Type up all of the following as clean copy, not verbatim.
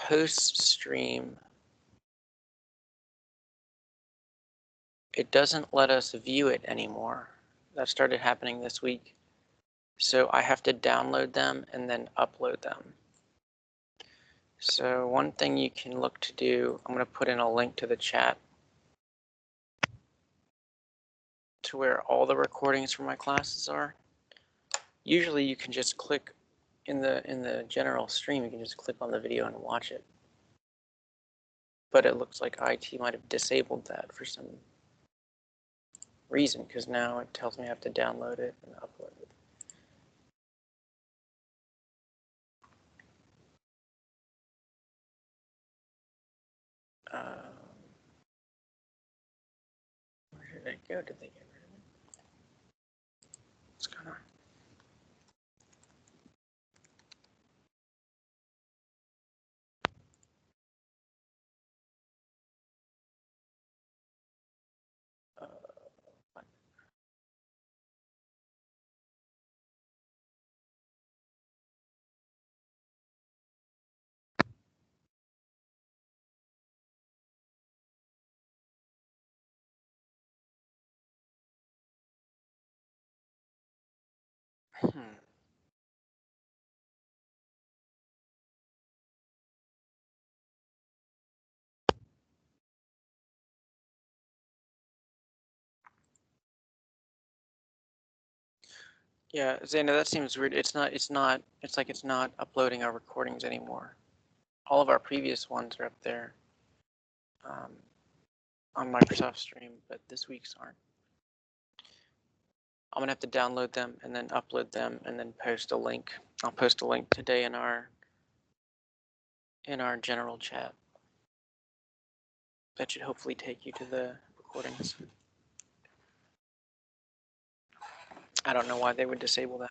post-stream, it doesn't let us view it anymore. That started happening this week. So I have to download them and then upload them. So one thing you can look to do, I'm going to put in a link to the chat to where all the recordings for my classes are. Usually you can just click in the general stream, you can just click on the video and watch it. But it looks like IT might have disabled that for some reason, because now it tells me I have to download it and upload it. Where did it go? Did they get rid of it? What's going on? Yeah, Zaina, that seems weird. It's like it's not uploading our recordings anymore. All of our previous ones are up there on Microsoft Stream, but this week's aren't. I'm gonna have to download them and then upload them and then post a link. I'll post a link today in our general chat. That should hopefully take you to the recordings. I don't know why they would disable that.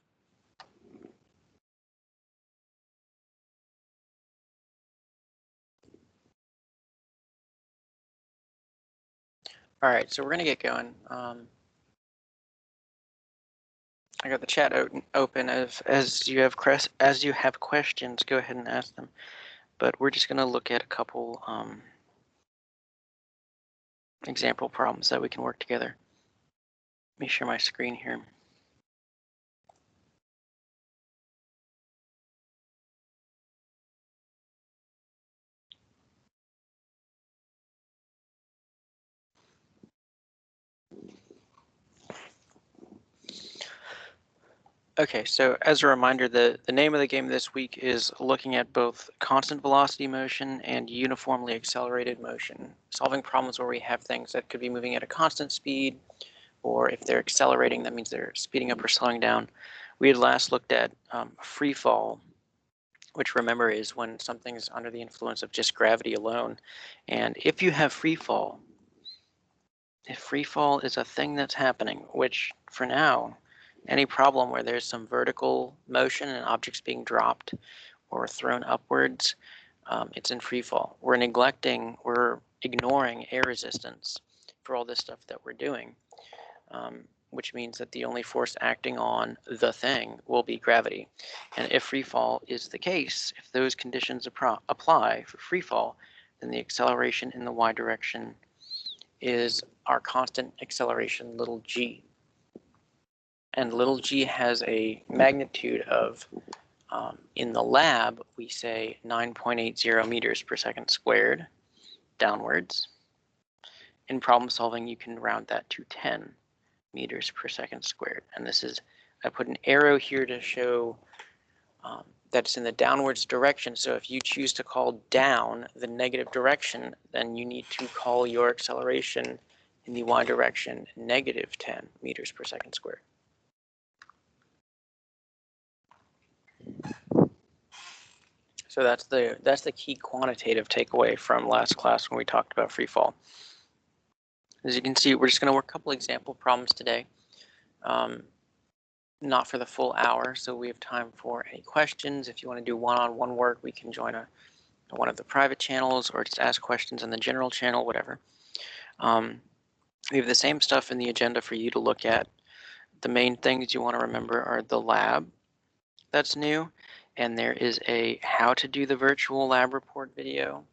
All right, so we're gonna get going. I got the chat open. As you have questions, go ahead and ask them. But we're just gonna look at a couple example problems that we can work together. Let me share my screen here. Okay, so as a reminder, the name of the game this week is looking at both constant velocity motion and uniformly accelerated motion, solving problems where we have things that could be moving at a constant speed, or if they're accelerating, that means they're speeding up or slowing down. We had last looked at free fall, which remember is when something's under the influence of just gravity alone. And if you have free fall, if free fall is a thing that's happening, which for now, any problem where there's some vertical motion and objects being dropped or thrown upwards, it's in free fall. We're ignoring air resistance for all this stuff that we're doing, which means that the only force acting on the thing will be gravity. And if free fall is the case, if those conditions apply for free fall, then the acceleration in the y direction is our constant acceleration, little g. And little g has a magnitude of, in the lab, we say 9.80 meters per second squared downwards. In problem solving, you can round that to 10 meters per second squared. And this is, I put an arrow here to show that it's in the downwards direction. So if you choose to call down the negative direction, then you need to call your acceleration in the y direction negative 10 meters per second squared. So that's the key quantitative takeaway from last class when we talked about free fall. As you can see, we're just going to work a couple example problems today. Not for the full hour, so we have time for any questions. If you want to do one-on-one work, we can join one of the private channels or just ask questions in the general channel, whatever. We have the same stuff in the agenda for you to look at. The main things you want to remember are the lab that's new and there is a how to do the virtual lab report video.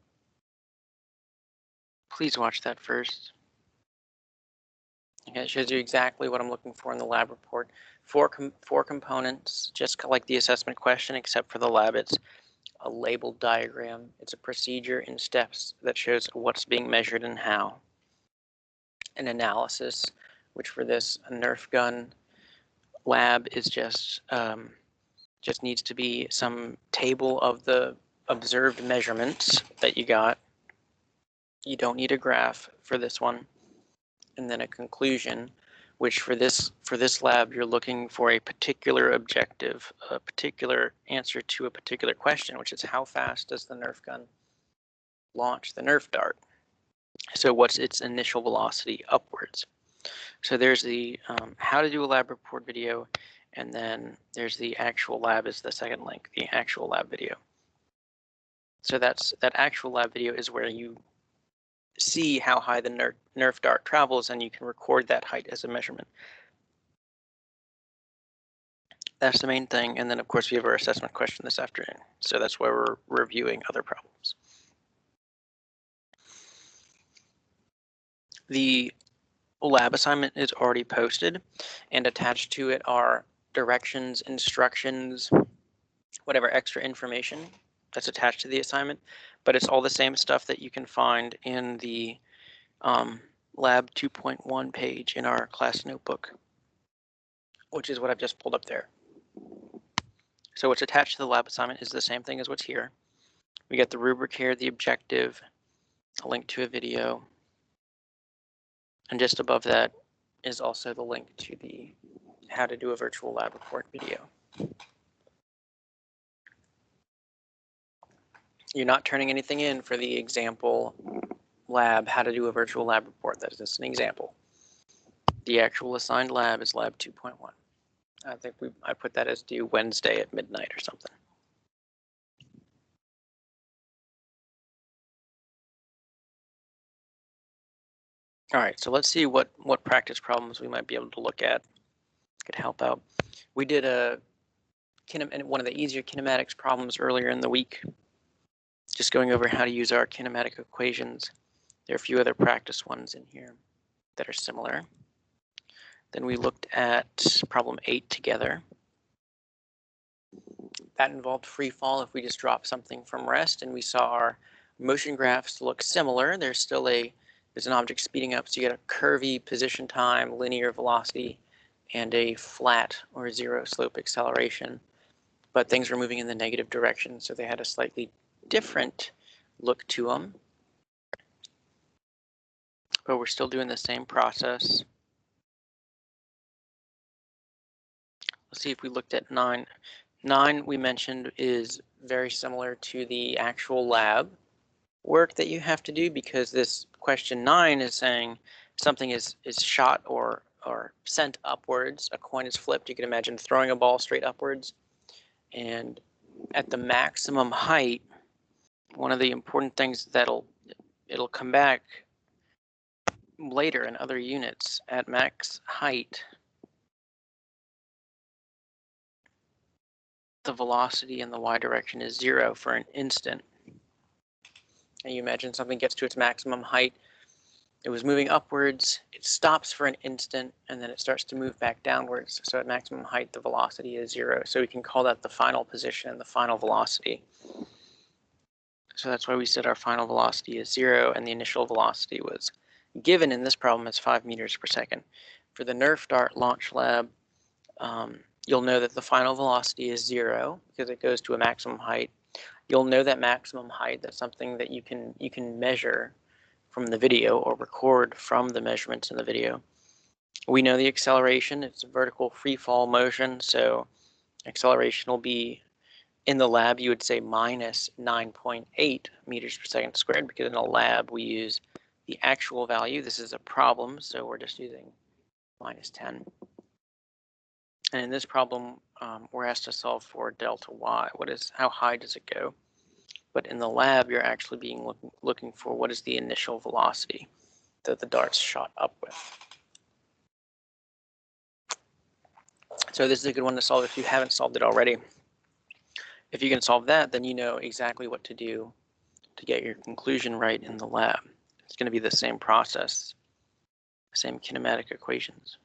Please watch that first. Okay, it shows you exactly what I'm looking for in the lab report. Four components, just like the assessment question, except for the lab, it's a labeled diagram. It's a procedure in steps that shows what's being measured and how. An analysis, which for this Nerf gun lab is just needs to be some table of the observed measurements that you got. You don't need a graph for this one. And then a conclusion, which for this lab, you're looking for a particular objective, a particular answer to a particular question, which is how fast does the Nerf gun launch the Nerf dart? So what's its initial velocity upwards? So there's the how to do a lab report video, and then there's the actual lab is the second link, the actual lab video. So that actual lab video is where you see how high the Nerf dart travels, and you can record that height as a measurement. That's the main thing. And then, of course, we have our assessment question this afternoon. So that's where we're reviewing other problems. The lab assignment is already posted, and attached to it are directions, instructions, whatever extra information that's attached to the assignment. But it's all the same stuff that you can find in the Lab 2.1 page in our class notebook, which is what I've just pulled up there. So what's attached to the lab assignment is the same thing as what's here. We got the rubric here, the objective, a link to a video, and just above that is also the link to the how to do a virtual lab report video. You're not turning anything in for the example lab, how to do a virtual lab report. That is just an example. The actual assigned lab is Lab 2.1. I think I put that as due Wednesday at midnight or something. All right, so let's see what practice problems we might be able to look at. Could help out. We did one of the easier kinematics problems earlier in the week, just going over how to use our kinematic equations. There are a few other practice ones in here that are similar. Then we looked at problem 8 together. That involved free fall if we just drop something from rest, and we saw our motion graphs look similar. There's an object speeding up, so you get a curvy position time, linear velocity, and a flat or zero slope acceleration. But things were moving in the negative direction, so they had a slightly different look to them. But we're still doing the same process. Let's see if we looked at 9. 9 we mentioned is very similar to the actual lab work that you have to do, because this question 9 is saying something is shot or sent upwards. A coin is flipped. You can imagine throwing a ball straight upwards. And at the maximum height, one of the important things it'll come back later in other units. At max height, the velocity in the y direction is 0 for an instant. And you imagine something gets to its maximum height. It was moving upwards, it stops for an instant, and then it starts to move back downwards. So at maximum height, the velocity is 0. So we can call that the final position, the final velocity. So that's why we said our final velocity is 0, and the initial velocity was given in this problem as 5 meters per second. For the Nerf dart launch lab, you'll know that the final velocity is 0 because it goes to a maximum height. You'll know that maximum height, that's something that you can measure from the video or record from the measurements in the video. We know the acceleration, it's a vertical free fall motion, so acceleration will be, in the lab you would say minus 9.8 meters per second squared, because in a lab we use the actual value. This is a problem, so we're just using minus 10. And in this problem, we're asked to solve for delta y. How high does it go? But in the lab, you're actually looking for what is the initial velocity that the dart's shot up with. So this is a good one to solve if you haven't solved it already. If you can solve that, then you know exactly what to do to get your conclusion right in the lab. It's going to be the same process, same kinematic equations.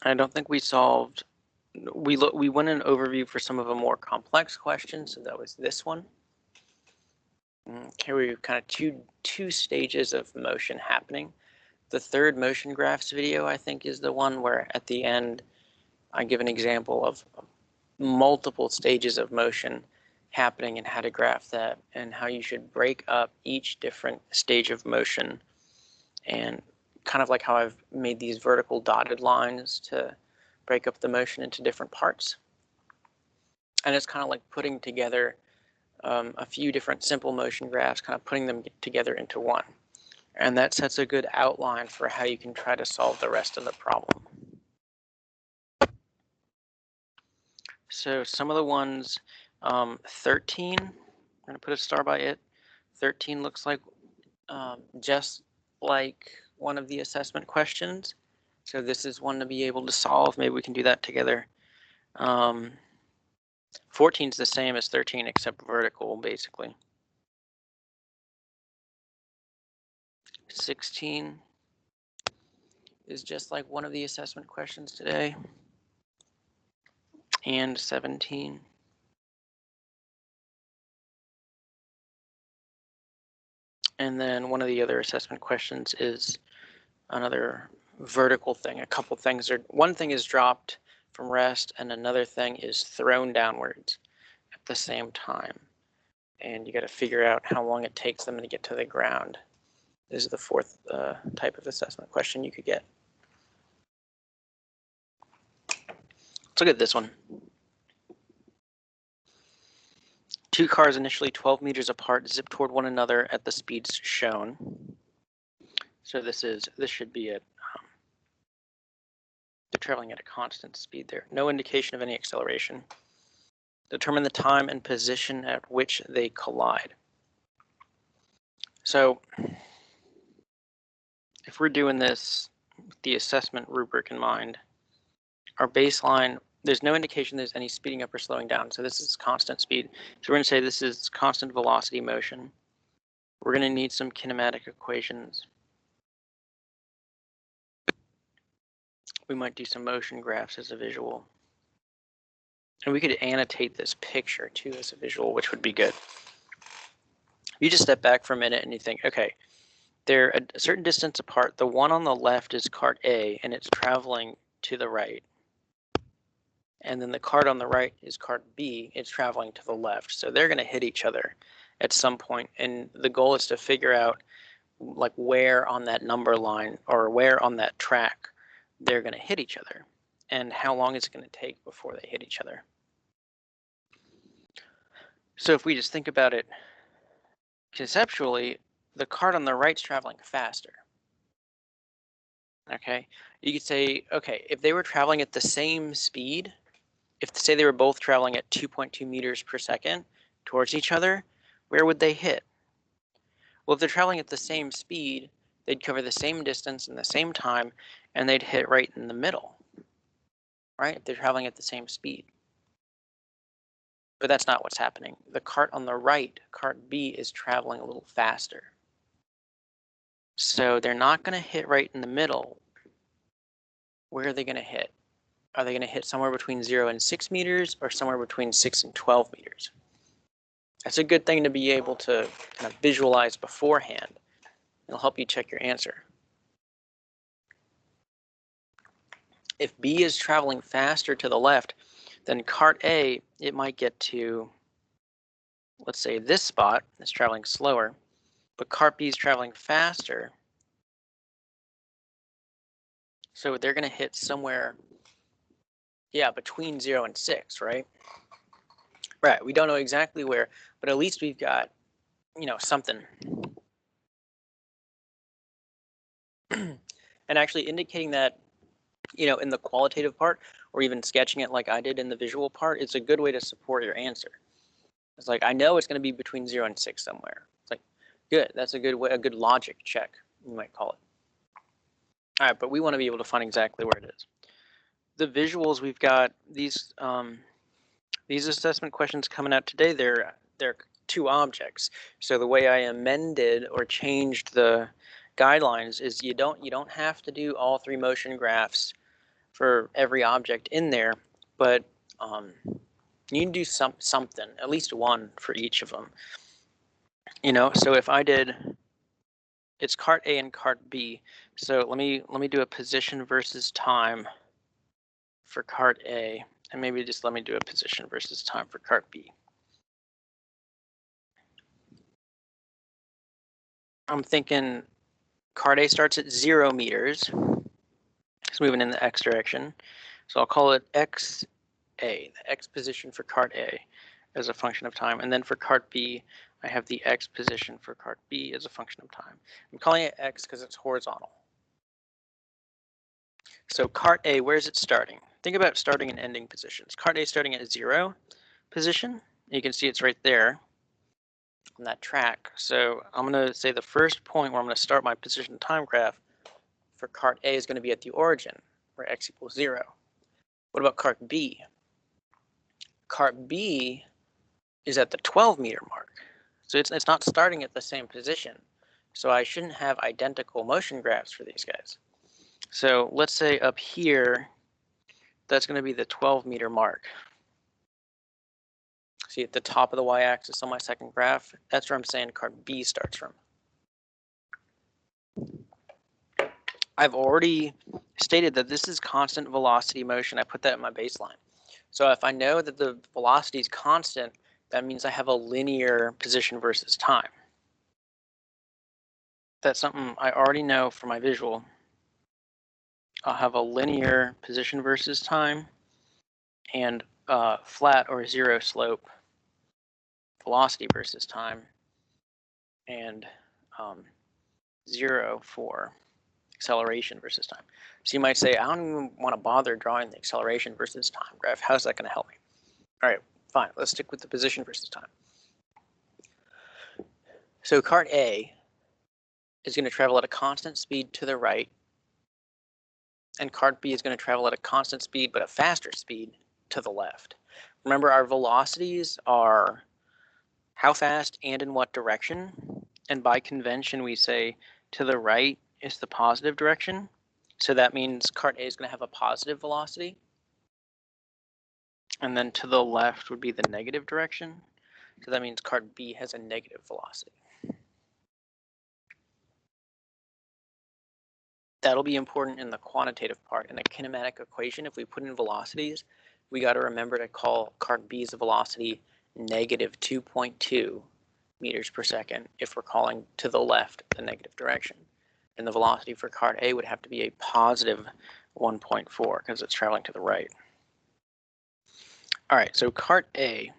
I don't think we solved, we went an overview for some of the more complex questions, so that was this one. Okay, we have kind of two stages of motion happening. The third motion graphs video, I think, is the one where at the end I give an example of multiple stages of motion happening and how to graph that and how you should break up each different stage of motion, and kind of like how I've made these vertical dotted lines to break up the motion into different parts. And it's kind of like putting together a few different simple motion graphs, kind of putting them together into one. And that sets a good outline for how you can try to solve the rest of the problem. So some of the ones, 13, I'm going to put a star by it. 13 looks like just like one of the assessment questions. So this is one to be able to solve. Maybe we can do that together. 14 is the same as 13 except vertical, basically. 16 is just like one of the assessment questions today. And 17. And then one of the other assessment questions is another vertical thing. A couple things are, one thing is dropped from rest and another thing is thrown downwards at the same time. And you got to figure out how long it takes them to get to the ground. This is the fourth type of assessment question you could get. Let's look at this one. Two cars initially 12 meters apart zip toward one another at the speeds shown. So this should be it. They're traveling at a constant speed there. No indication of any acceleration. Determine the time and position at which they collide. So if we're doing this with the assessment rubric in mind, our baseline, there's no indication there's any speeding up or slowing down. So this is constant speed. So we're going to say this is constant velocity motion. We're going to need some kinematic equations. We might do some motion graphs as a visual. And we could annotate this picture too as a visual, which would be good. You just step back for a minute and you think, okay, they're a certain distance apart. The one on the left is cart A and it's traveling to the right. And then the cart on the right is cart B, it's traveling to the left. So they're going to hit each other at some point. And the goal is to figure out like where on that number line or where on that track they're going to hit each other and how long it's going to take before they hit each other. So if we just think about it conceptually, the cart on the right is traveling faster. Okay, you could say, okay, if they were traveling at the same speed, if say they were both traveling at 2.2 meters per second towards each other, where would they hit? Well, if they're traveling at the same speed, they'd cover the same distance in the same time, and they'd hit right in the middle, right? If they're traveling at the same speed. But that's not what's happening. The cart on the right, cart B, is traveling a little faster. So they're not going to hit right in the middle. Where are they going to hit? Are they going to hit somewhere between 0 and 6 meters or somewhere between 6 and 12 meters? That's a good thing to be able to kind of visualize beforehand. It'll help you check your answer. If B is traveling faster to the left, then cart A, it might get to, let's say, this spot. It's traveling slower, but cart B is traveling faster. So they're going to hit somewhere, yeah, between 0 and 6, right? Right, we don't know exactly where, but at least we've got, you know, something. And actually indicating that, you know, in the qualitative part, or even sketching it like I did in the visual part, it's a good way to support your answer. It's like, I know it's going to be between 0 and 6 somewhere. It's like, good, that's a good way, a good logic check, you might call it. All right, but we want to be able to find exactly where it is. The visuals, we've got these These assessment questions coming out today, they're two objects. So the way I amended or changed the guidelines is you don't have to do all three motion graphs for every object in there, but you can do something, at least one for each of them. So if I did, it's cart A and cart B. So let me do a position versus time for cart A, and maybe just let me do a position versus time for cart B. I'm thinking cart A starts at 0 meters. It's moving in the x direction. So I'll call it XA, the x position for cart A as a function of time. And then for cart B, I have the x position for cart B as a function of time. I'm calling it x because it's horizontal. So cart A, where is it starting? Think about starting and ending positions. Cart A starting at 0 position. You can see it's right there on that track. So I'm going to say the first point where I'm going to start my position time graph for cart A is going to be at the origin, where x equals 0. What about cart B? Cart B is at the 12-meter mark. So it's not starting at the same position. So I shouldn't have identical motion graphs for these guys. So let's say up here, that's going to be the 12-meter mark. See at the top of the y-axis on my second graph, that's where I'm saying cart B starts from. I've already stated that this is constant velocity motion. I put that in my baseline. So if I know that the velocity is constant, that means I have a linear position versus time. That's something I already know for my visual. I'll have a linear position versus time and flat or 0 slope velocity versus time, and 0 for acceleration versus time. So you might say, I don't even want to bother drawing the acceleration versus time graph. How's that going to help me? All right, fine. Let's stick with the position versus time. So cart A is going to travel at a constant speed to the right, and cart B is going to travel at a constant speed but a faster speed to the left. Remember, our velocities are how fast and in what direction, and by convention we say to the right is the positive direction. So that means cart A is going to have a positive velocity, and then to the left would be the negative direction. So that means cart B has a negative velocity. That'll be important in the quantitative part. In the kinematic equation, if we put in velocities, we got to remember to call cart B's velocity negative 2.2 meters per second if we're calling to the left the negative direction. And the velocity for cart A would have to be a positive 1.4 because it's traveling to the right. All right, so cart A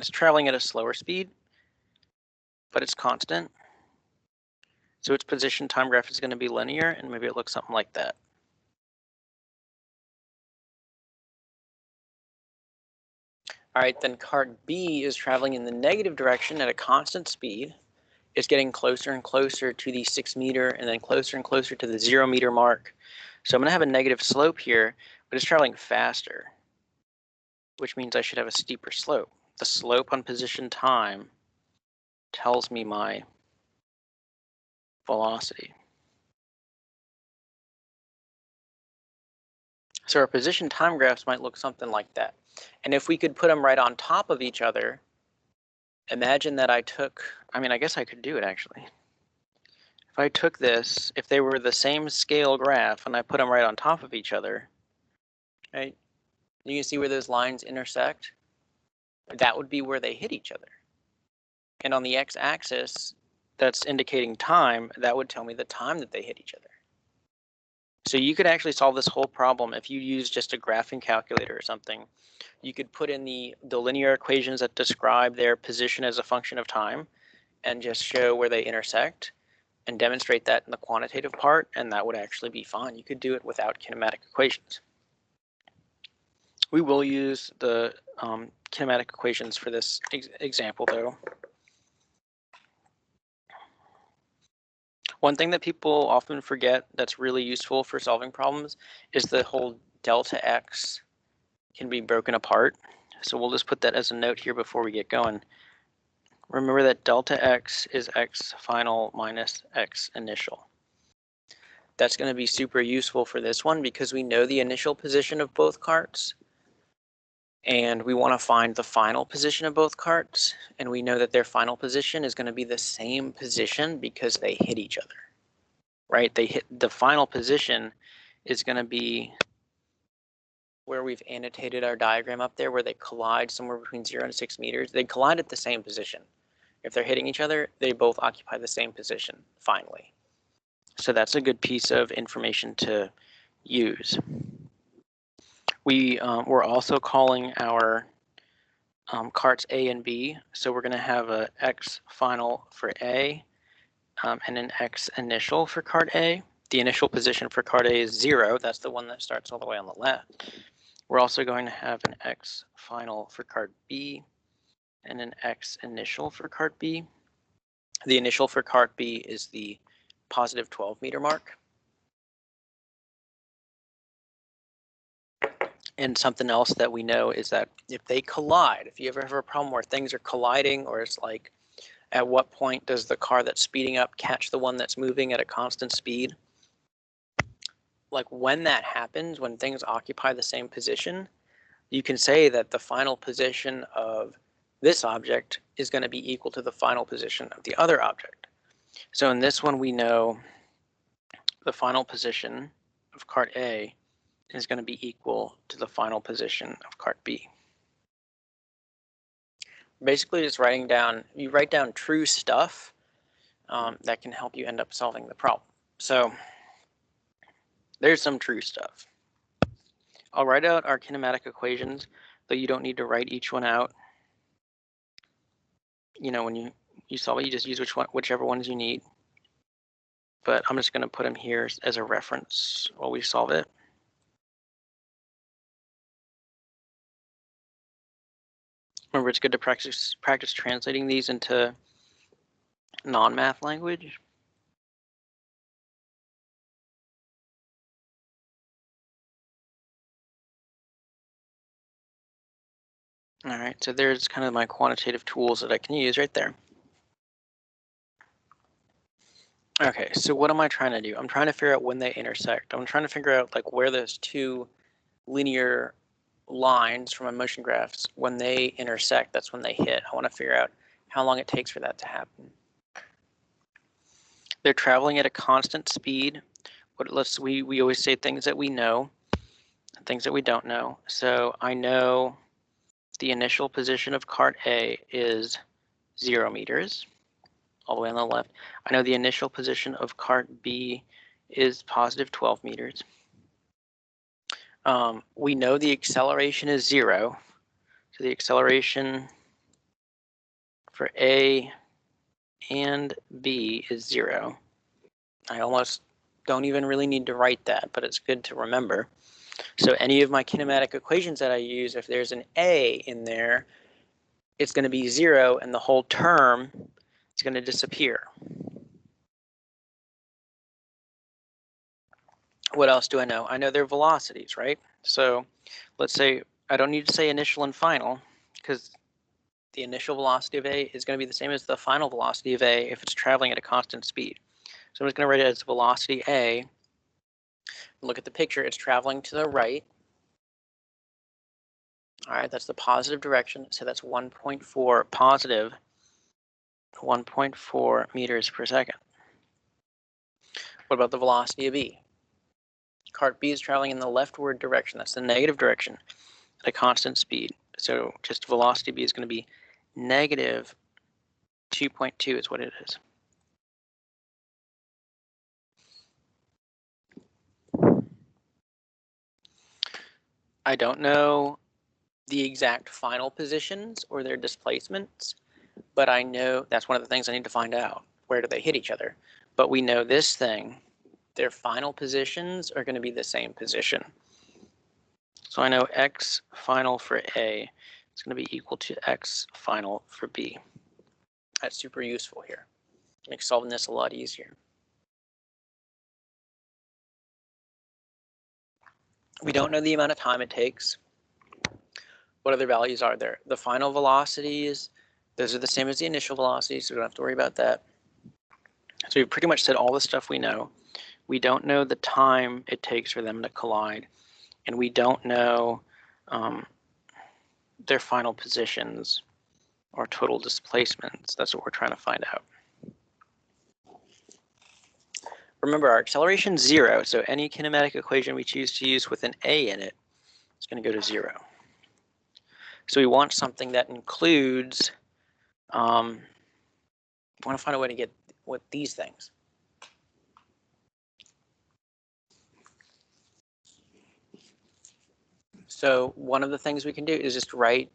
is traveling at a slower speed, but it's constant. So its position time graph is going to be linear, and maybe it looks something like that. All right, then cart B is traveling in the negative direction at a constant speed. It's getting closer and closer to the 6 meter and then closer and closer to the 0 meter mark. So I'm going to have a negative slope here, but it's traveling faster, which means I should have a steeper slope. The slope on position time tells me my velocity. So our position time graphs might look something like that. And if we could put them right on top of each other, imagine that I guess I could do it actually. If I took this, if they were the same scale graph and I put them right on top of each other, right? You can see where those lines intersect. That would be where they hit each other. And on the x-axis, that's indicating time. That would tell me the time that they hit each other. So you could actually solve this whole problem if you use just a graphing calculator or something. You could put in the linear equations that describe their position as a function of time and just show where they intersect and demonstrate that in the quantitative part, and that would actually be fine. You could do it without kinematic equations. We will use the kinematic equations for this example, though. One thing that people often forget that's really useful for solving problems is the whole delta x can be broken apart. So we'll just put that as a note here before we get going. Remember that delta x is x final minus x initial. That's going to be super useful for this one because we know the initial position of both carts, and we want to find the final position of both carts, and we know that their final position is going to be the same position because they hit each other, right? The final position is going to be where we've annotated our diagram up there, where they collide somewhere between 0 and 6 meters. They collide at the same position. If they're hitting each other, they both occupy the same position finally. So that's a good piece of information to use. We're also calling our carts A and B. So we're going to have a x final for A and an x initial for cart A. The initial position for cart A is 0. That's the one that starts all the way on the left. We're also going to have an x final for cart B and an x initial for cart B. The initial for cart B is the positive 12 meter mark. And something else that we know is that if they collide, if you ever have a problem where things are colliding, or it's like, at what point does the car that's speeding up catch the one that's moving at a constant speed? Like when that happens, when things occupy the same position, you can say that the final position of this object is going to be equal to the final position of the other object. So in this one, we know the final position of cart A is going to be equal to the final position of cart B. Basically just writing down, you write down true stuff that can help you end up solving the problem. So there's some true stuff. I'll write out our kinematic equations, though you don't need to write each one out. You know, when you solve it, you just use whichever ones you need. But I'm just going to put them here as a reference while we solve it. Remember, it's good to practice translating these into non-math language. All right, so there's kind of my quantitative tools that I can use right there. Okay, so what am I trying to do? I'm trying to figure out when they intersect. I'm trying to figure out like where those two linear lines from my motion graphs, when they intersect, that's when they hit. I want to figure out how long it takes for that to happen. They're traveling at a constant speed. We always say things that we know, things that we don't know. So I know the initial position of cart A is 0 meters, all the way on the left. I know the initial position of cart B is positive 12 meters. We know the acceleration is 0. So the acceleration for A and B is 0. I almost don't even really need to write that, but it's good to remember. So any of my kinematic equations that I use, if there's an A in there, it's going to be 0, and the whole term is going to disappear. What else do I know? I know their velocities, right? So let's say I don't need to say initial and final, because the initial velocity of A is going to be the same as the final velocity of A if it's traveling at a constant speed. So I'm just going to write it as velocity A. Look at the picture. It's traveling to the right. All right, that's the positive direction. So that's 1.4 positive 1.4 meters per second. What about the velocity of B? Cart B is traveling in the leftward direction. That's the negative direction at a constant speed. So just velocity B is going to be negative 2.2 is what it is. I don't know the exact final positions or their displacements, but I know that's one of the things I need to find out. Where do they hit each other? But we know this thing, their final positions are going to be the same position. So I know x final for A is going to be equal to x final for B. That's super useful here. Makes solving this a lot easier. We don't know the amount of time it takes, What other values are there? The final velocities, those are the same as the initial velocities, so we don't have to worry about that. So we've pretty much said all the stuff we know. We don't know the time it takes for them to collide, and we don't know their final positions or total displacements. That's what we're trying to find out. Remember, our acceleration is 0, so any kinematic equation we choose to use with an a in it is going to go to 0. So we want something that includes, we want to find a way to get what these things. So one of the things we can do is just write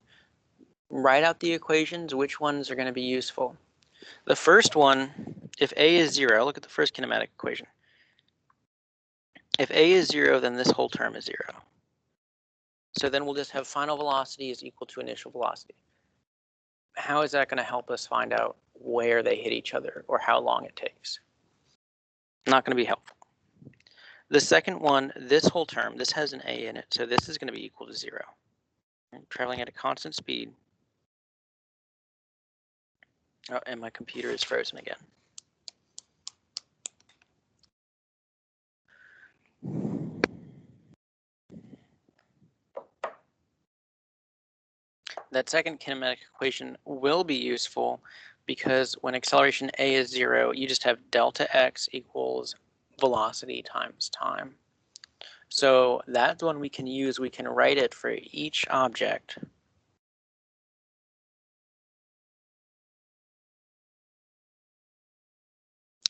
out the equations, which ones are going to be useful. The first one, if a is 0, look at the first kinematic equation. If a is 0, then this whole term is 0. So then we'll just have final velocity is equal to initial velocity. How is that going to help us find out where they hit each other or how long it takes? Not going to be helpful. The second one, this whole term, this has an a in it, so this is going to be equal to 0. Traveling at a constant speed. Oh, and my computer is frozen again. That second kinematic equation will be useful because when acceleration a is 0, you just have delta x equals velocity times time. So that one we can use, we can write it for each object.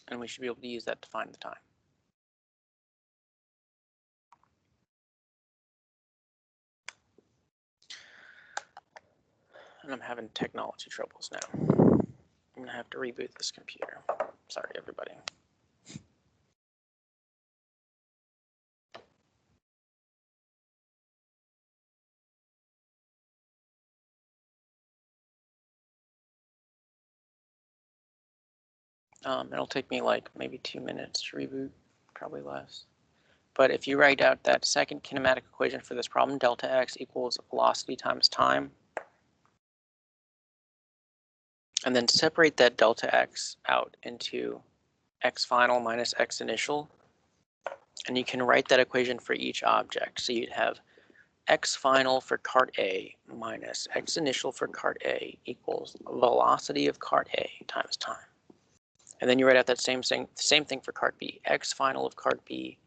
And we should be able to use that to find the time. And I'm having technology troubles now. I'm going to have to reboot this computer. Sorry, everybody. It'll take me like maybe 2 minutes to reboot, probably less. But if you write out that second kinematic equation for this problem, delta x equals velocity times time, and then separate that delta x out into x final minus x initial, and you can write that equation for each object. So you'd have x final for cart A minus x initial for cart A equals velocity of cart A times time. And then you write out that same thing for cart B. X final of cart B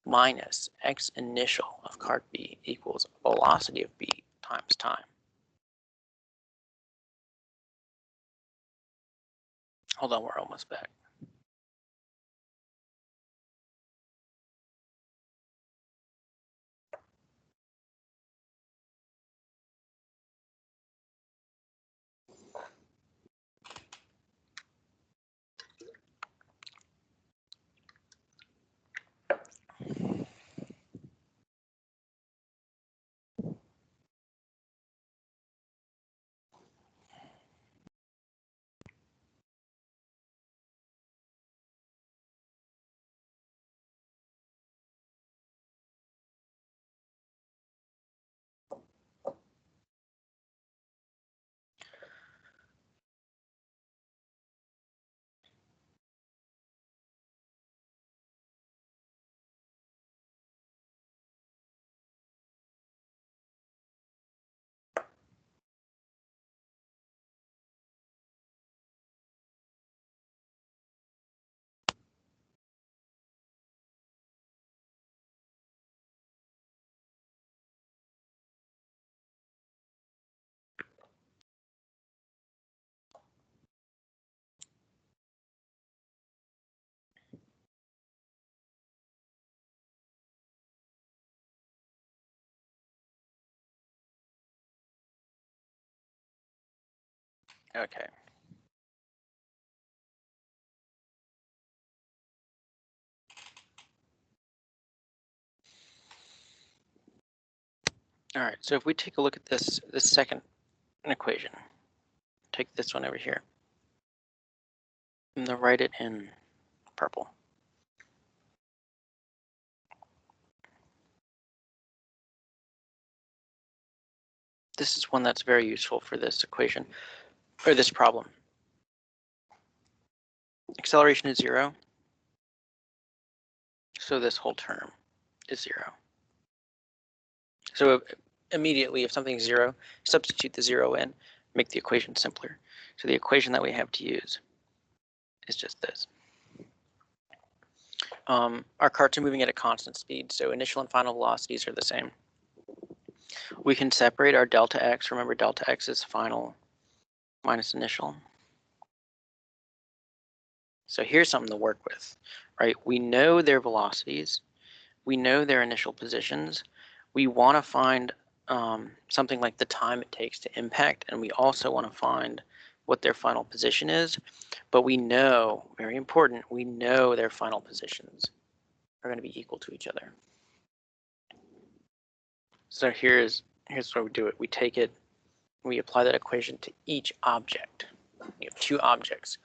minus x initial of cart B equals velocity of B times time. Hold on, we're almost back. Okay. All right, so if we take a look at this second equation, take this one over here, and then write it in purple. This is one that's very useful for this equation, or this problem. Acceleration is 0, so this whole term is 0. So immediately, if something's 0, substitute the 0 in, make the equation simpler. So the equation that we have to use is just this. Our carts are moving at a constant speed, so initial and final velocities are the same. We can separate our delta x. Remember, delta x is final minus initial. So here's something to work with, right? We know their velocities. We know their initial positions. We want to find something like the time it takes to impact, and we also want to find what their final position is. But we know, very important, we know their final positions are going to be equal to each other. So here's where we do it. We take it, we apply that equation to each object. We have 2 objects.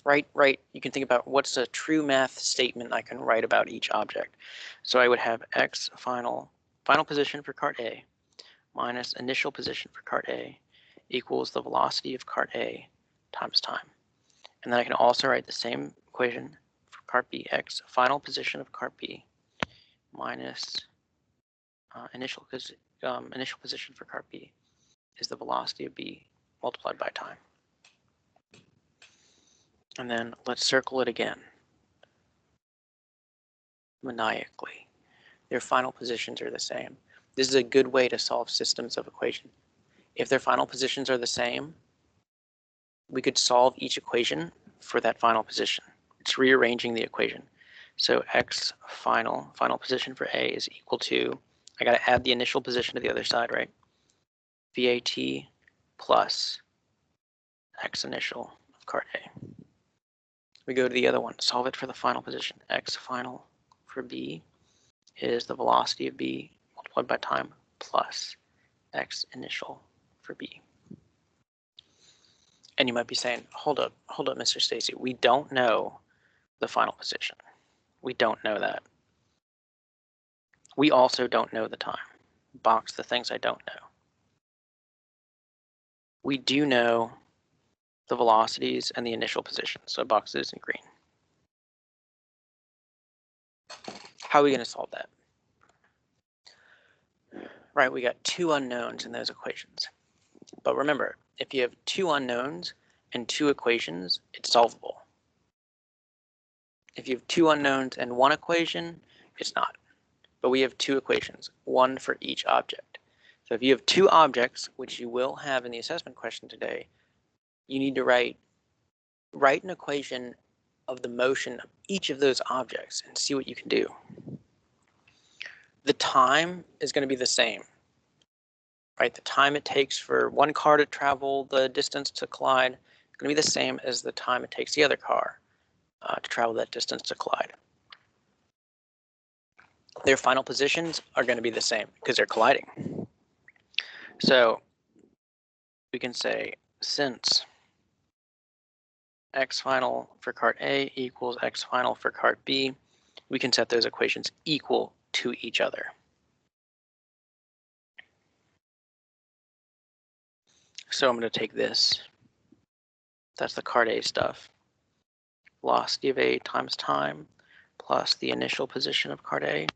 Right, you can think about what's a true math statement I can write about each object. So I would have x final position for cart A minus initial position for cart A equals the velocity of cart A times time. And then I can also write the same equation for cart B, x final position of cart B minus initial position for cart B is the velocity of B multiplied by time. And then let's circle it again, maniacally. Their final positions are the same. This is a good way to solve systems of equation. If their final positions are the same, we could solve each equation for that final position. It's rearranging the equation. So x final position for A is equal to, I got to add the initial position to the other side, right? VAT plus x initial of cart A. We go to the other one, solve it for the final position. X final for B is the velocity of B multiplied by time plus x initial for B. And you might be saying, hold up, Mr. Stacy, we don't know the final position. We don't know that. We also don't know the time. Box the things I don't know. We do know the velocities and the initial position, so box those in green. How are we going to solve that? Right, we got 2 unknowns in those equations. But remember, if you have 2 unknowns and 2 equations, it's solvable. If you have 2 unknowns and 1 equation, it's not. But we have 2 equations, 1 for each object. So if you have 2 objects, which you will have in the assessment question today, you need to write an equation of the motion of each of those objects and see what you can do. The time is going to be the same, right? The time it takes for one car to travel the distance to collide is going to be the same as the time it takes the other car to travel that distance to collide. Their final positions are going to be the same because they're colliding. So we can say since x final for cart A equals x final for cart B, we can set those equations equal to each other. So I'm going to take this. That's the cart A stuff. Velocity of A times time plus the initial position of cart A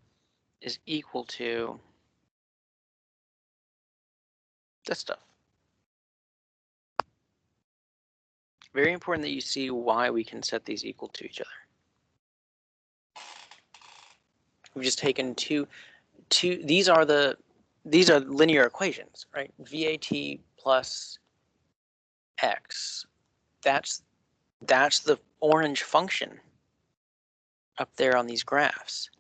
is equal to this stuff. Very important that you see why we can set these equal to each other. We've just taken two. These are linear equations, right? VAT plus x. That's the orange function up there on these graphs.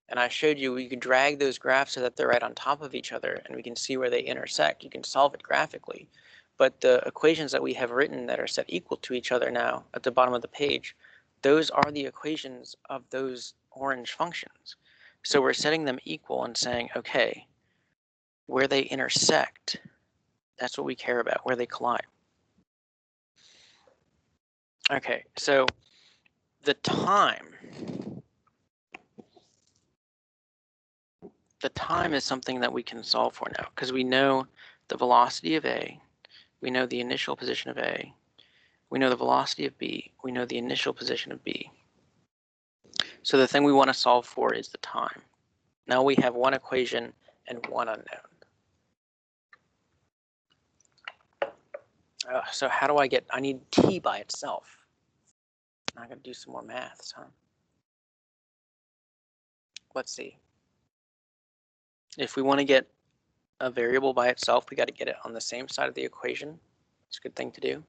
And I showed you we could drag those graphs so that they're right on top of each other and we can see where they intersect. You can solve it graphically. But the equations that we have written that are set equal to each other now at the bottom of the page, those are the equations of those orange functions. So we're setting them equal and saying, okay, where they intersect, that's what we care about, where they collide. Okay, so the time is something that we can solve for now because we know the velocity of A, we know the initial position of A, we know the velocity of B, we know the initial position of B. So the thing we want to solve for is the time. Now we have one equation and one unknown. So how do I need t by itself. Now I got to do some more maths, huh? Let's see. If we want to get a variable by itself, we got to get it on the same side of the equation. It's a good thing to do.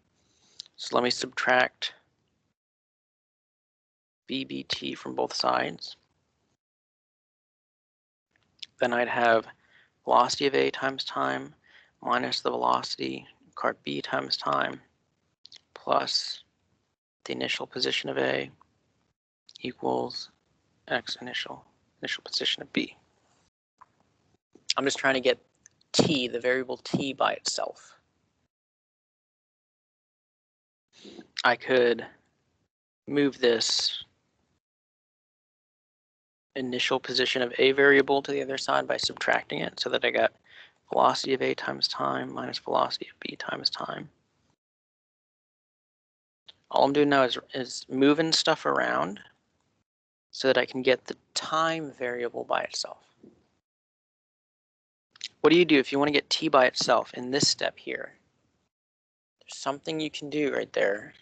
So let me subtract BBT from both sides. Then I'd have velocity of A times time minus the velocity of cart B times time plus the initial position of A equals x initial position of B. I'm just trying to get t, the variable t by itself. I could move this initial position of A variable to the other side by subtracting it so that I got velocity of A times time minus velocity of B times time. All I'm doing now is moving stuff around so that I can get the time variable by itself. What do you do if you want to get t by itself in this step here? There's something you can do right there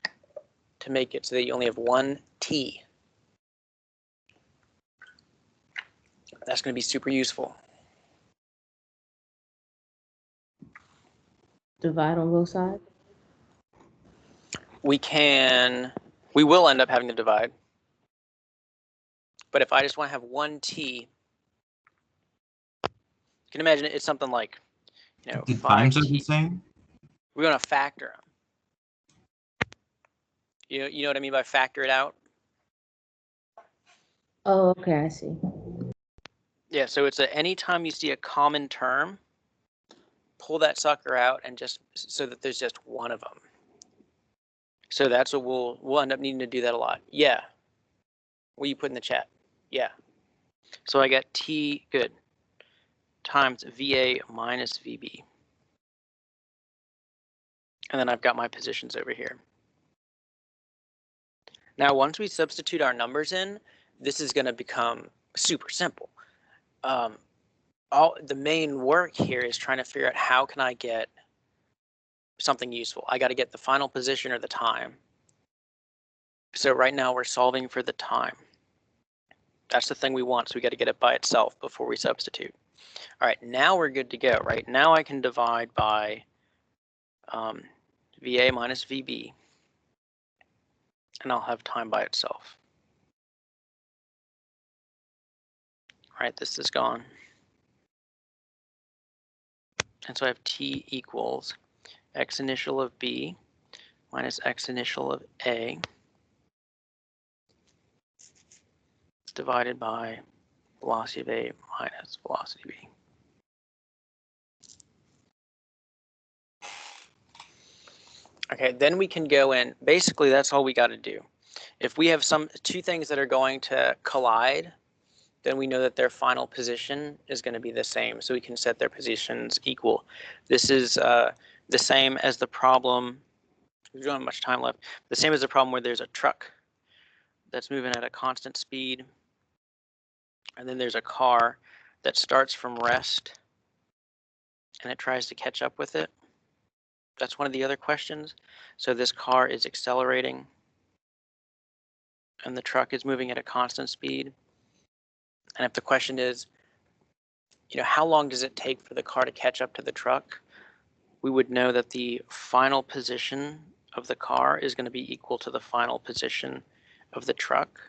to make it so that you only have one t. That's going to be super useful. Divide on both sides? We will end up having to divide. But if I just want to have one t, you can imagine it's something like, the times are the same? We're going to factor them. You know what I mean by factor it out? Oh, okay, I see. Yeah, so it's anytime you see a common term, pull that sucker out and just so that there's just one of them. So that's what we'll end up needing to do that a lot. Yeah. What you put in the chat? Yeah. So I got t good times VA minus VB. And then I've got my positions over here. Now, once we substitute our numbers in, this is going to become super simple. The main work here is trying to figure out how can I get something useful. I got to get the final position or the time. So right now we're solving for the time. That's the thing we want, so we got to get it by itself before we substitute. All right, now we're good to go, right? Now I can divide by VA minus VB, and I'll have time by itself. All right, this is gone. And so I have t equals x initial of B minus x initial of A divided by velocity of A minus velocity of B. Okay, then we can go in. Basically, that's all we got to do. If we have two things that are going to collide, then we know that their final position is going to be the same. So we can set their positions equal. This is the same as the problem. We don't have much time left. The same as the problem where there's a truck that's moving at a constant speed, and then there's a car that starts from rest, and it tries to catch up with it. That's one of the other questions. So this car is accelerating, and the truck is moving at a constant speed. And if the question is, how long does it take for the car to catch up to the truck? We would know that the final position of the car is going to be equal to the final position of the truck.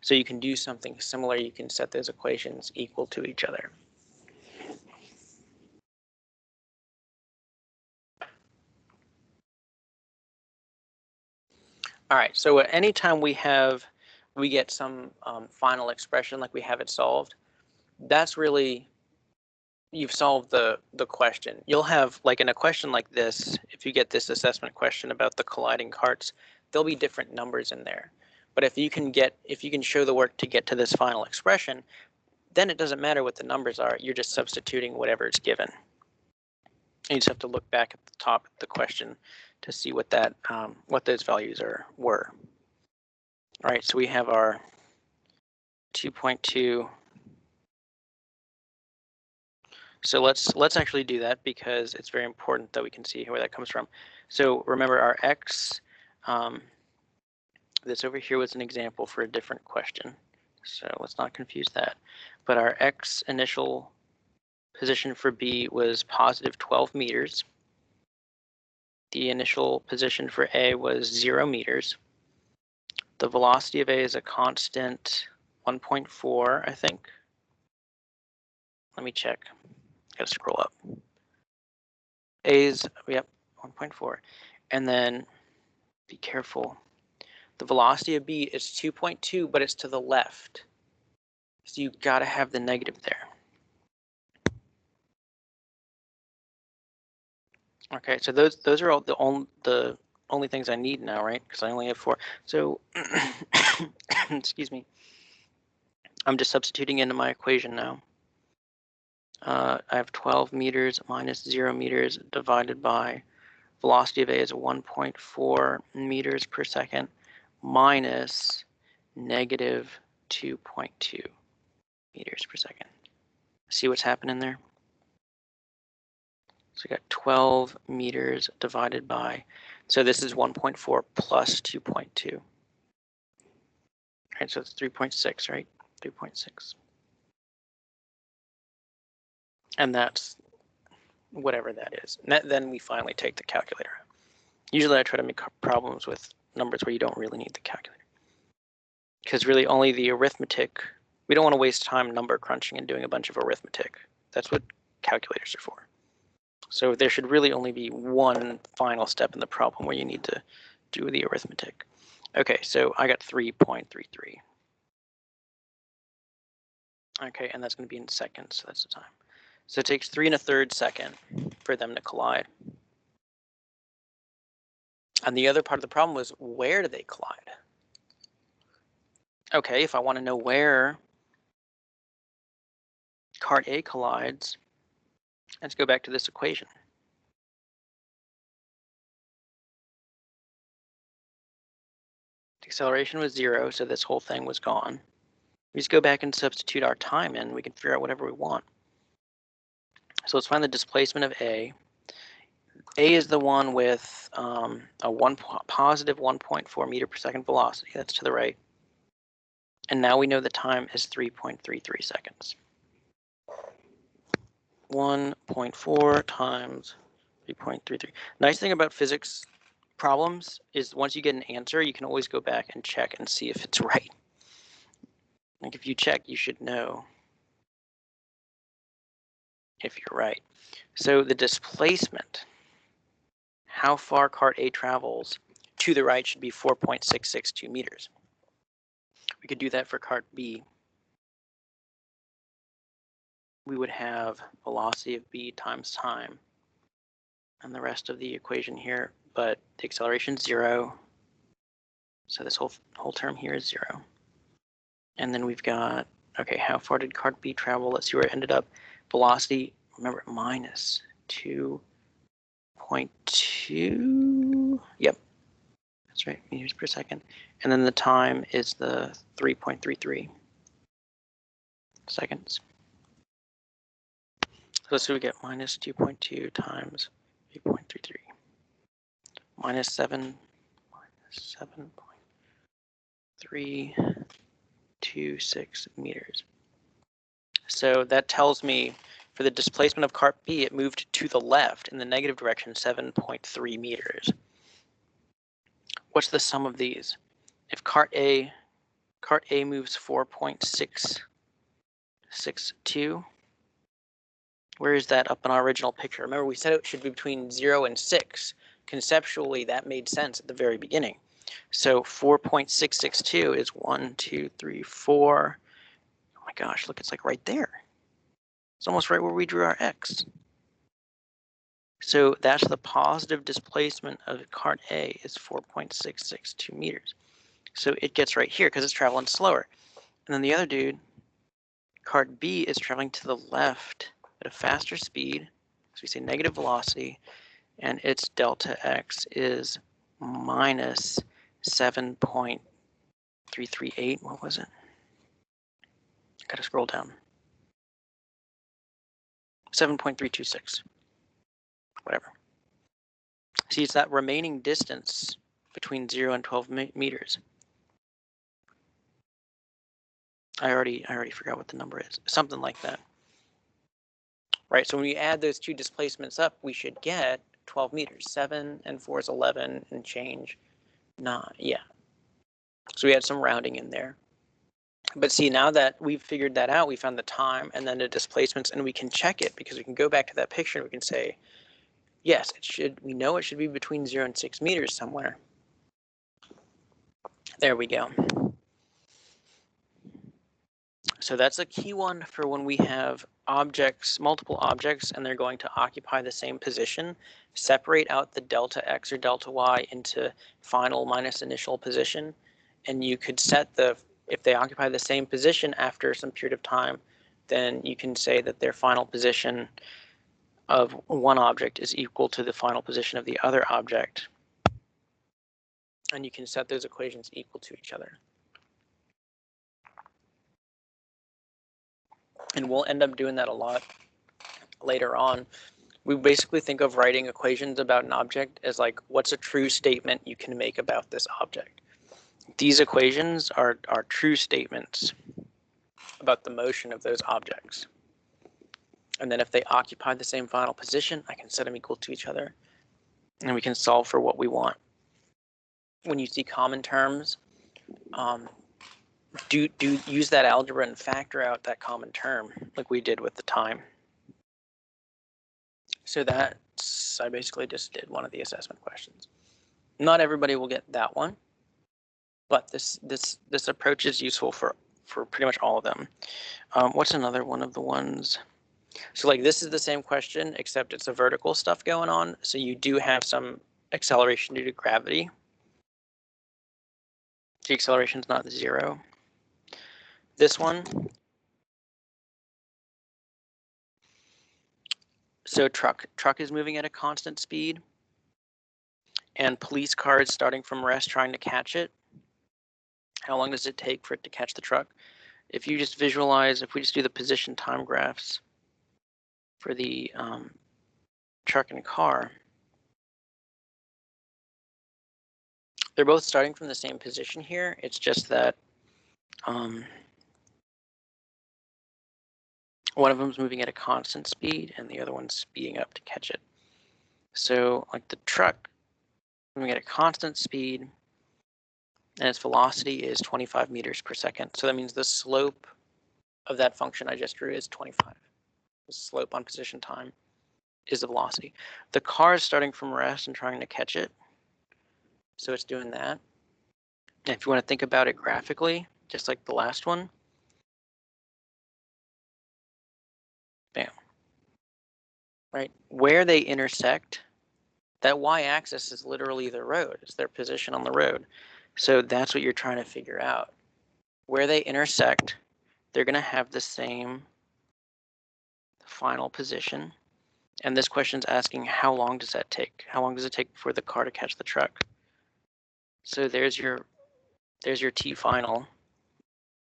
So you can do something similar. You can set those equations equal to each other. All right, so at any time we get some final expression like we have it solved, that's really, you've solved the question. You'll have, like in a question like this, if you get this assessment question about the colliding carts, there'll be different numbers in there. But if you can show the work to get to this final expression, then it doesn't matter what the numbers are. You're just substituting whatever is given. You just have to look back at the top of the question to see what that what those values were. All right, so we have our 2.2. So let's actually do that because it's very important that we can see where that comes from. So remember our x, this over here was an example for a different question. So let's not confuse that. But our x initial position for B was positive 12 meters. The initial position for A was 0 meters. The velocity of A is a constant 1.4, I think. Let me check. Gotta scroll up. A's, yep, 1.4. And then be careful. The velocity of B is 2.2, but it's to the left. So you gotta have the negative there. Okay, so those are all the only things I need now, right? Because I only have 4. So excuse me. I'm just substituting into my equation now. I have 12 meters minus 0 meters divided by velocity of A is 1.4 meters per second minus negative 2.2 meters per second. See what's happening there? So we got 12 meters divided by, so this is 1.4 plus 2.2. All right, so it's 3.6, right? 3.6. And that's whatever that is. And then we finally take the calculator. Usually I try to make problems with numbers where you don't really need the calculator. Because really only the arithmetic, we don't want to waste time number crunching and doing a bunch of arithmetic. That's what calculators are for. So there should really only be one final step in the problem where you need to do the arithmetic. Okay, so I got 3.33. Okay, and that's going to be in seconds, so that's the time. So it takes 3 1/3 seconds for them to collide. And the other part of the problem was, where do they collide? Okay, if I want to know where cart A collides, let's go back to this equation. The acceleration was 0, so this whole thing was gone. We just go back and substitute our time in, we can figure out whatever we want. So let's find the displacement of A. A is the one with a positive 1.4 meter per second velocity. That's to the right. And now we know the time is 3.33 seconds. 1.4 times 3.33. Nice thing about physics problems is once you get an answer, you can always go back and check and see if it's right. Like if you check, you should know if you're right. So the displacement, how far cart A travels to the right, should be 4.662 meters. We could do that for cart B. We would have velocity of B times time and the rest of the equation here, but the acceleration is 0. So this whole term here is 0. And then we've got, okay, how far did cart B travel? Let's see where it ended up. Velocity, remember, minus 2.2. Yep, that's right, meters per second. And then the time is the 3.33 seconds. So we get minus 2.2 times 3.33. Minus 7.326 meters. So that tells me for the displacement of cart B, it moved to the left in the negative direction 7.3 meters. What's the sum of these? If cart A moves 4.662, where is that up in our original picture? Remember, we said it should be between 0 and 6. Conceptually, that made sense at the very beginning. So 4.662 is 1, 2, 3, 4. Oh my gosh, look, it's like right there. It's almost right where we drew our X. So that's the positive displacement of cart A is 4.662 meters. So it gets right here because it's traveling slower. And then the other dude, cart B, is traveling to the left at a faster speed So we say negative velocity, and its delta x is minus 7.338. What was it? Got to scroll down. 7.326. Whatever. See, it's that remaining distance between 0 and 12 meters. I already forgot what the number is. Something like that. Right, so when we add those two displacements up, we should get 12 meters. 7 and 4 is 11 and change. 9, yeah. So we had some rounding in there. But see, now that we've figured that out, we found the time and then the displacements, and we can check it because we can go back to that picture and we can say, yes, it should. We know it should be between 0 and 6 meters somewhere. There we go. So that's a key one for when we have objects, multiple objects, and they're going to occupy the same position. Separate out the delta x or delta y into final minus initial position, and you could set the, if they occupy the same position after some period of time, then you can say that their final position of one object is equal to the final position of the other object. And you can set those equations equal to each other. And we'll end up doing that a lot later on. We basically think of writing equations about an object as like, what's a true statement you can make about this object? These equations are true statements about the motion of those objects. And then if they occupy the same final position, I can set them equal to each other. And we can solve for what we want. When you see common terms, do use that algebra and factor out that common term like we did with the time. So that's, I basically just did one of the assessment questions. Not everybody will get that one, but this approach is useful for pretty much all of them. What's another one of the ones? So like this is the same question, except it's a vertical stuff going on. So you do have some acceleration due to gravity. The acceleration is not 0. This one. So truck is moving at a constant speed, and police car is starting from rest trying to catch it. How long does it take for it to catch the truck? If you just visualize, if we just do the position time graphs for the truck and car, they're both starting from the same position here. It's just that one of them is moving at a constant speed and the other one's speeding up to catch it. So like the truck moving at a constant speed and its velocity is 25 meters per second. So that means the slope of that function I just drew is 25. The slope on position time is the velocity. The car is starting from rest and trying to catch it. So it's doing that. And if you want to think about it graphically, just like the last one, bam, right? Where they intersect, that y-axis is literally the road. It's their position on the road. So that's what you're trying to figure out. Where they intersect, they're going to have the same final position. And this question's asking, how long does that take? How long does it take for the car to catch the truck? So there's your t final.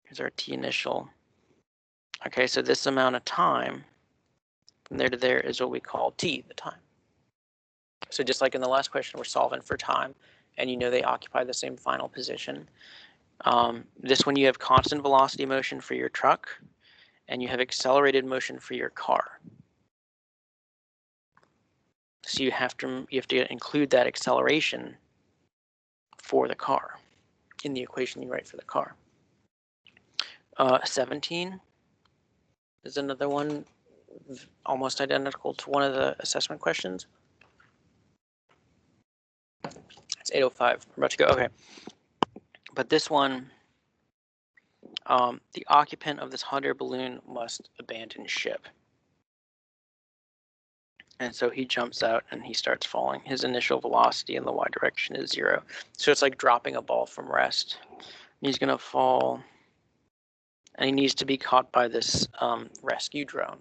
Here's our t initial. Okay, so this amount of time from there to there is what we call t, the time. So just like in the last question, we're solving for time, and you know they occupy the same final position. This one you have constant velocity motion for your truck, and you have accelerated motion for your car. So you have to include that acceleration for the car in the equation you write for the car. 17 is another one almost identical to one of the assessment questions. It's 8:05. We're about to go. Okay. But this one, the occupant of this hot air balloon must abandon ship. And so he jumps out and he starts falling. His initial velocity in the y direction is 0. So it's like dropping a ball from rest. He's going to fall, and he needs to be caught by this rescue drone.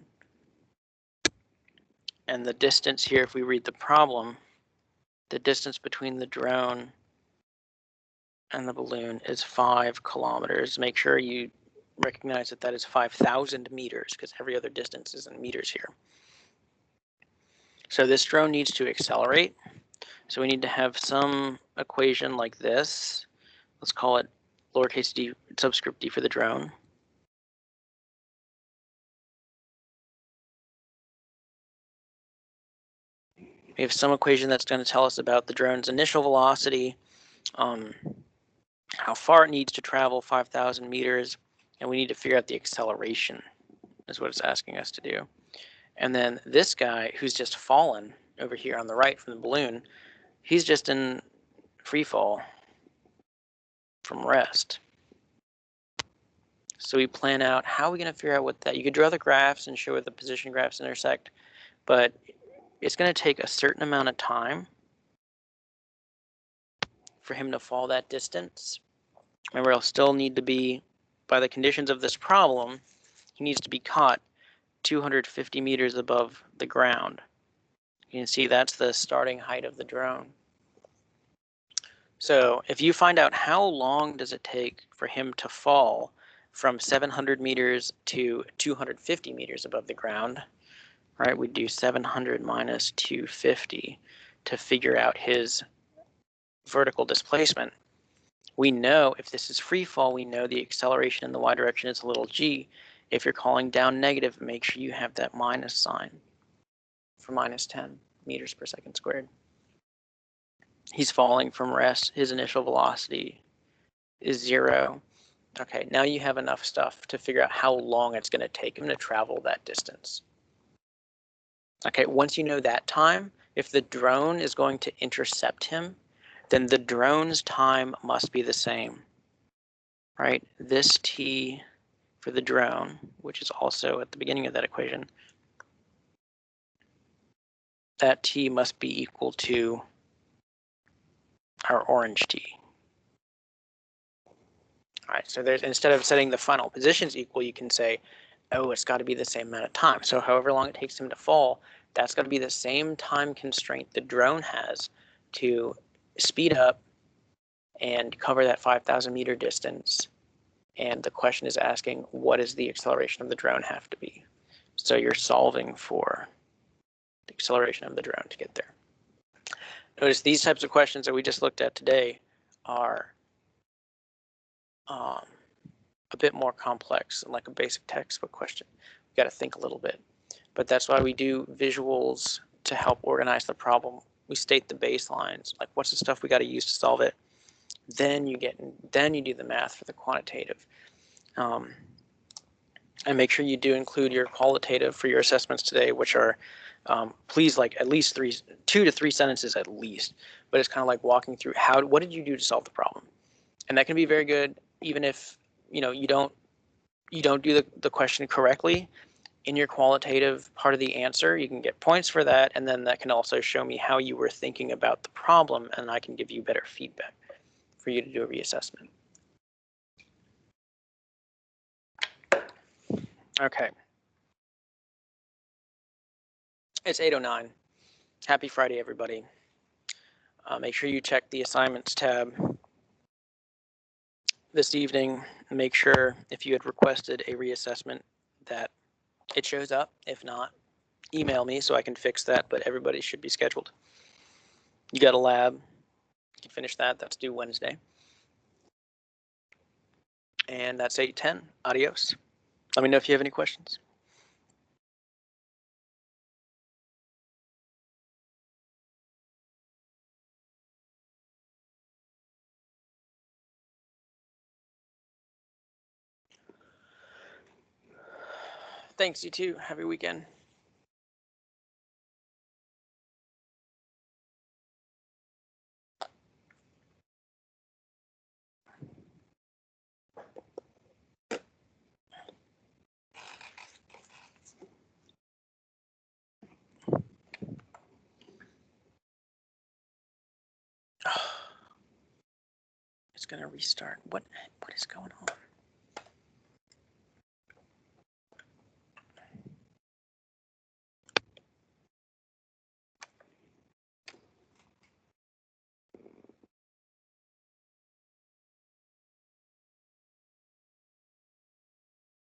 And the distance here, if we read the problem, the distance between the drone and the balloon is 5 kilometers. Make sure you recognize that that is 5,000 meters, because every other distance is in meters here. So this drone needs to accelerate. So we need to have some equation like this. Let's call it lowercase d subscript d for the drone. We have some equation that's going to tell us about the drone's initial velocity, how far it needs to travel, 5,000 meters, and we need to figure out the acceleration, is what it's asking us to do. And then this guy who's just fallen over here on the right from the balloon, he's just in free fall from rest. So we plan out how are we going to figure out what that, you could draw the graphs and show where the position graphs intersect, but it's going to take a certain amount of time for him to fall that distance. Remember, he'll still need to be, by the conditions of this problem, he needs to be caught 250 meters above the ground. You can see that's the starting height of the drone. So if you find out how long does it take for him to fall from 700 meters to 250 meters above the ground, right, we'd do 700 minus 250 to figure out his vertical displacement. We know if this is free fall, we know the acceleration in the y direction is a little g. If you're calling down negative, make sure you have that minus sign for minus 10 meters per second squared. He's falling from rest. His initial velocity is 0. Okay, now you have enough stuff to figure out how long it's going to take him to travel that distance. Okay, once you know that time, if the drone is going to intercept him, then the drone's time must be the same, right? This t for the drone, which is also at the beginning of that equation, that t must be equal to our orange t. All right, so there's, instead of setting the final positions equal, you can say, oh, it's got to be the same amount of time. So however long it takes him to fall, that's got to be the same time constraint the drone has to speed up and cover that 5,000 meter distance. And the question is asking, what does the acceleration of the drone have to be? So you're solving for the acceleration of the drone to get there. Notice these types of questions that we just looked at today are a bit more complex than like a basic textbook question. We got to think a little bit, but that's why we do visuals to help organize the problem. We state the baselines, like what's the stuff we got to use to solve it. Then you do the math for the quantitative. And make sure you do include your qualitative for your assessments today, which are please like at least 2 to 3 sentences at least. But it's kind of like walking through what did you do to solve the problem, and that can be very good even if you don't do the question correctly. In your qualitative part of the answer, you can get points for that, and then that can also show me how you were thinking about the problem, and I can give you better feedback for you to do a reassessment. Okay. It's 8:09. Happy Friday, everybody. Make sure you check the assignments tab this evening. Make sure if you had requested a reassessment that it shows up. If not, email me so I can fix that, but everybody should be scheduled. You got a lab, you can finish that. That's due Wednesday. And that's 8:10. Adios. Let me know if you have any questions. Thanks, you too. Have a weekend. It's gonna restart. What is going on?